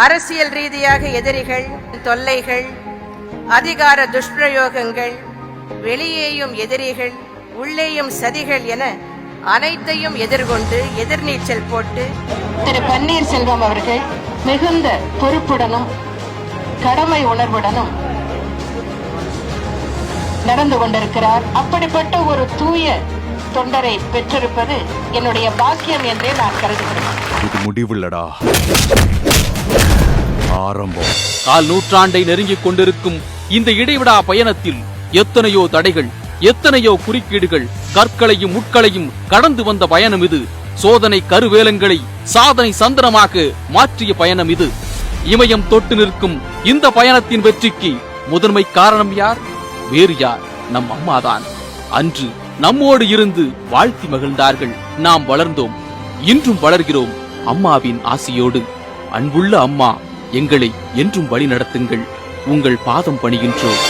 அரசியல் ரீதியாக எதிரிகள், தொல்லைகள், அதிகார துஷ்பிரயோகங்கள், வெளியேயும் எதிரிகள், உள்ளேயும் சதிகள் என அனைத்தையும் எதிர்கொண்டு எதிர்நீச்சல் போட்டு திரு பன்னீர்செல்வம் அவர்கள் மிகுந்த பொறுப்புடனும் கடமை உணர்வுடனும் நடந்து கொண்டிருக்கிறார். அப்படிப்பட்ட ஒரு தூய தொண்டரை பெற்றிருப்பது என்னுடைய பாக்கியம் என்றே நான் கருதுகிறேன். இது முடிவுள்ளடா, ஆரம்பம். கால் நூற்றாண்டை நெருங்கிக் கொண்டிருக்கும் இந்த இடைவிடா பயணத்தில் எத்தனையோ தடைகள், எத்தனையோ குறுக்கீடுகள், கற்களையும் முட்களையும் கடந்து வந்த பயணம் இது. சோதனை கருவேலங்களை சாதனை சந்திரமாக மாற்றிய பயணம் இது. இமயம் தொட்டு நிற்கும் இந்த பயணத்தின் வெற்றிக்கு முதன்மை காரணம் யார்? வேறு யார்? நம் அம்மாதான். அன்று நம்மோடு இருந்து வாழ்த்தி மகிழ்ந்தார்கள். நாம் வளர்ந்தோம், இன்றும் வளர்கிறோம் அம்மாவின் ஆசியோடு. அன்புள்ள அம்மா, எங்களை என்றும் வழி நடத்துங்கள். உங்கள் பாதம் பணிகின்றோம்.